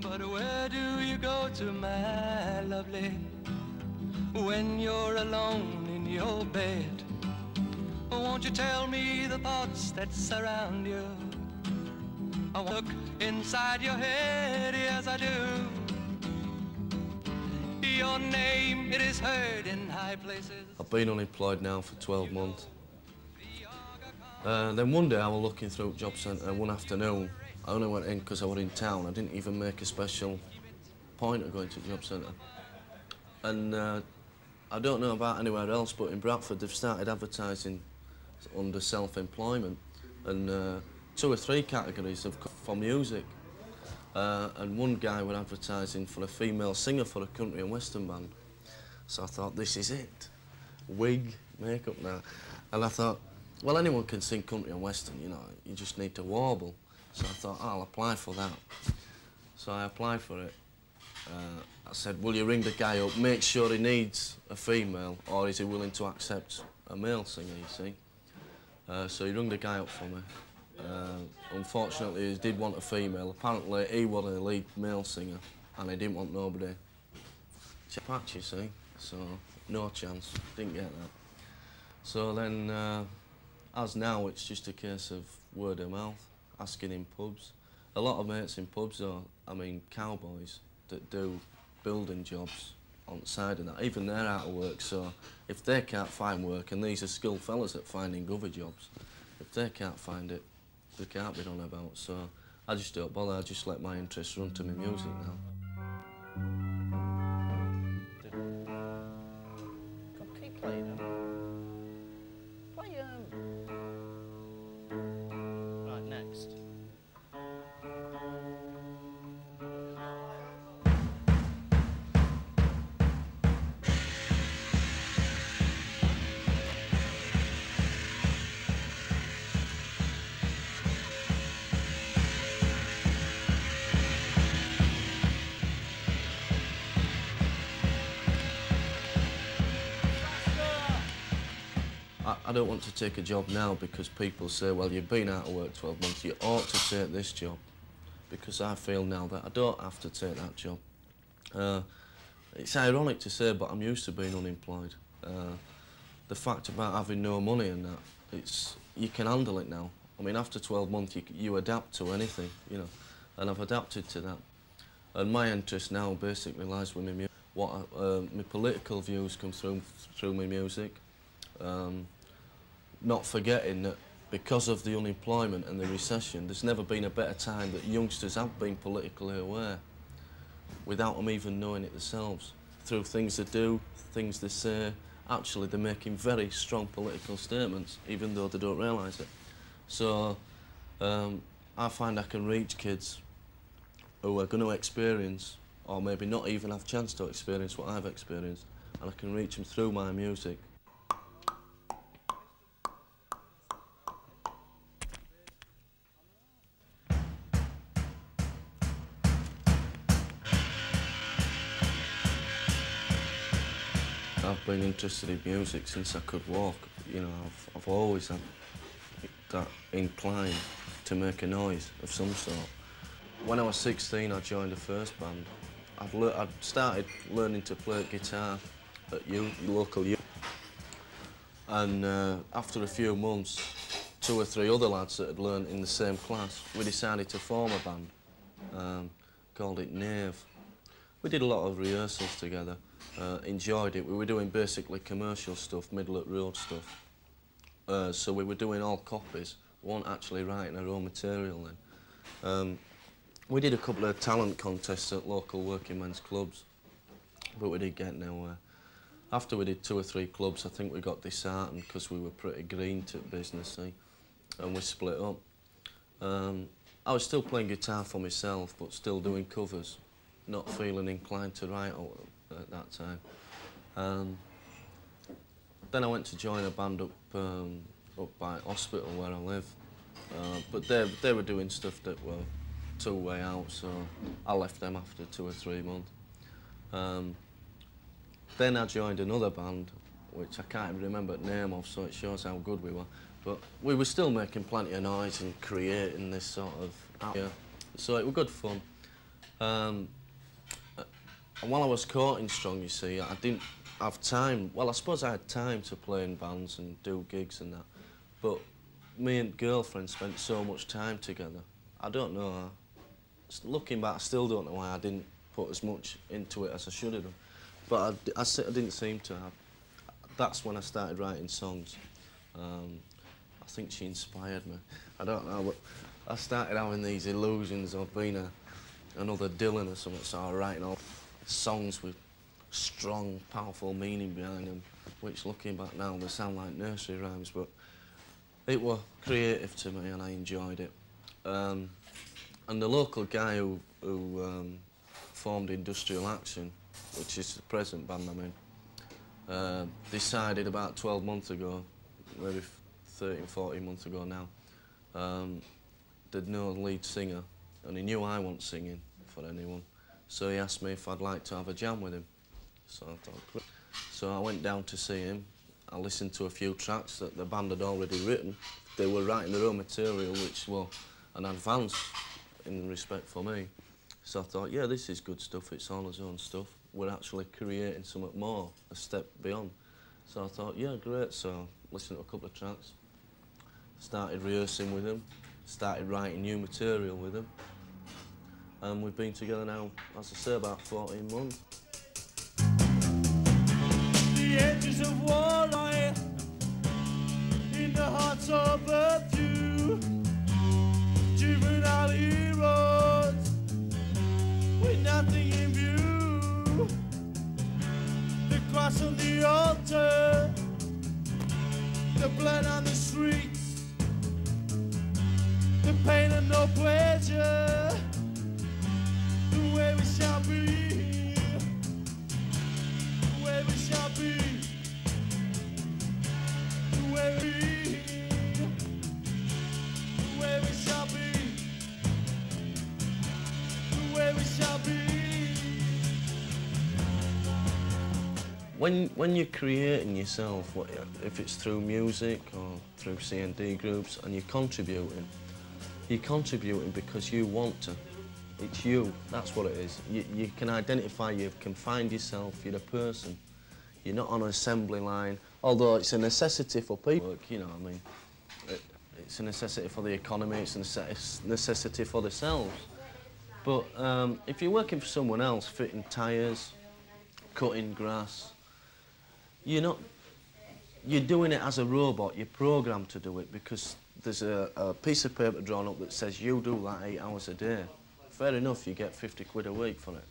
But where do you go to, my lovely, when you're alone in your bed? Won't you tell me the thoughts that surround you? I look inside your head, yes I do. Your name, it is heard in high places. I've been unemployed now for 12 months. Then one day I was looking through the job centre one afternoon. I only went in because I was in town. I didn't even make a special point of going to the job centre. And I don't know about anywhere else, but in Bradford they've started advertising under self-employment, and 2 or 3 categories have come for music. And one guy was advertising for a female singer for a country and western band. So I thought, this is it. Wig, makeup now. And I thought, well, anyone can sing country and western, you know, you just need to warble. So I thought, I'll apply for that. So I applied for it. I said, will you ring the guy up, make sure he needs a female, or is he willing to accept a male singer, you see? So he rung the guy up for me. Unfortunately, he did want a female. Apparently, he was a lead male singer, and he didn't want nobody. It's a patch, you see, so no chance, didn't get that. So then, as now, it's just a case of word of mouth, asking in pubs. A lot of mates in pubs are, I mean, cowboys that do building jobs on the side of that. Even they're out of work, so if they can't find work, and these are skilled fellas at finding other jobs, if they can't find it, they can't be done about. So I just don't bother, I just let my interests run to my music now. Keep playing them. Play Right, next. I don't want to take a job now because people say, well, you've been out of work 12 months, you ought to take this job. Because I feel now that I don't have to take that job. It's ironic to say, but I'm used to being unemployed. The fact about having no money and that, you can handle it now. I mean, after 12 months, you adapt to anything, you know, and I've adapted to that. And my interest now basically lies with my music. My political views come through my music. Not forgetting that because of the unemployment and the recession, there's never been a better time that youngsters have been politically aware without them even knowing it themselves. Through things they do, things they say, actually they're making very strong political statements, even though they don't realise it. So I find I can reach kids who are going to experience, or maybe not even have a chance to experience what I've experienced, and I can reach them through my music. I've been interested in music since I could walk. You know, I've always had that incline to make a noise of some sort. When I was 16, I joined a first band. I'd started learning to play guitar at local youth. And after a few months, 2 or 3 other lads that had learned in the same class, we decided to form a band, called it Nave. We did a lot of rehearsals together. Enjoyed it. We were doing basically commercial stuff, middle of road stuff. So we were doing all copies. We weren't actually writing our own material then. We did a couple of talent contests at local working men's clubs, but we didn't get nowhere. After we did 2 or 3 clubs, I think we got disheartened because we were pretty green to business, see, and we split up. I was still playing guitar for myself, but still doing covers, not feeling inclined to write at that time. Then I went to join a band up by hospital where I live, but they were doing stuff that were two-way out, so I left them after 2 or 3 months. Then I joined another band, which I can't even remember the name of, so it shows how good we were. But we were still making plenty of noise and creating this sort of atmosphere. So it was good fun. And while I was courting Strong, you see, I didn't have time. Well, I suppose I had time to play in bands and do gigs and that. But me and girlfriend spent so much time together. I don't know. Looking back, I still don't know why I didn't put as much into it as I should have done. But I didn't seem to have. That's when I started writing songs. I think she inspired me. I don't know, but I started having these illusions of being another Dylan or something, so I was writing all songs with strong, powerful meaning behind them, which, looking back now, they sound like nursery rhymes, but it was creative to me and I enjoyed it. And the local guy who formed Industrial Aktion, which is the present band I'm in, decided about 12 months ago, maybe 13, 14 months ago now, there'd no lead singer, and he knew I wasn't singing for anyone, so he asked me if I'd like to have a jam with him. So I thought, so I went down to see him. I listened to a few tracks that the band had already written. They were writing their own material, which was an advance in respect for me. So I thought, yeah, this is good stuff, it's all his own stuff. We're actually creating something more, a step beyond. So I thought, yeah, great. So I listened to a couple of tracks, started rehearsing with him, started writing new material with him. And we've been together now, as I say, about 14 months. The edges of war lie in the hearts of a few juvenile heroes with nothing in view. The cross on the altar, the blood on the streets, the pain and no pleasure, the way we shall be, the way we shall be, the way we, the way we shall be, the way we shall be. When you're creating yourself, if it's through music or through C&D groups, and you're contributing because you want to. It's you, that's what it is. You can identify, you can find yourself, you're a person. You're not on an assembly line, although it's a necessity for people, you know what I mean. It's a necessity for the economy, it's a necessity for themselves. But if you're working for someone else, fitting tyres, cutting grass, you're doing it as a robot, you're programmed to do it because there's a piece of paper drawn up that says you do that 8 hours a day. Fair enough, you get 50 quid a week for it.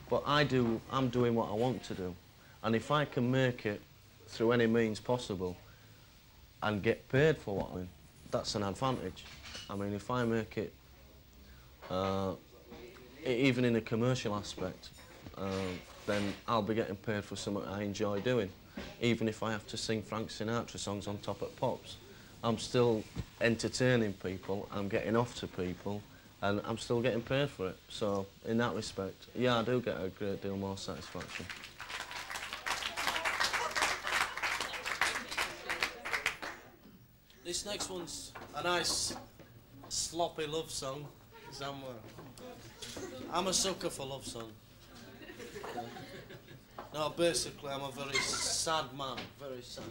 But I'm doing what I want to do. And if I can make it through any means possible and get paid for what I'm doing, that's an advantage. I mean, if I make it, even in a commercial aspect, then I'll be getting paid for something I enjoy doing. Even if I have to sing Frank Sinatra songs on top at Pops, I'm still entertaining people, I'm getting off to people, and I'm still getting paid for it. So, in that respect, yeah, I do get a great deal more satisfaction. This next one's a nice, sloppy love song. I'm a sucker for love songs. No, basically, I'm a very sad man, very sad.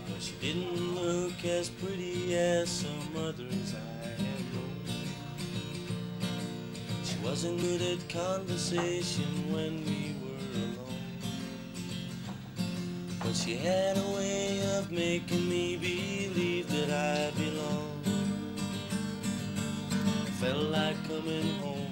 Well, she didn't look as pretty as some others I have known. She wasn't good at conversation when we were alone. But she had a way of making me believe that I belonged. Felt like coming home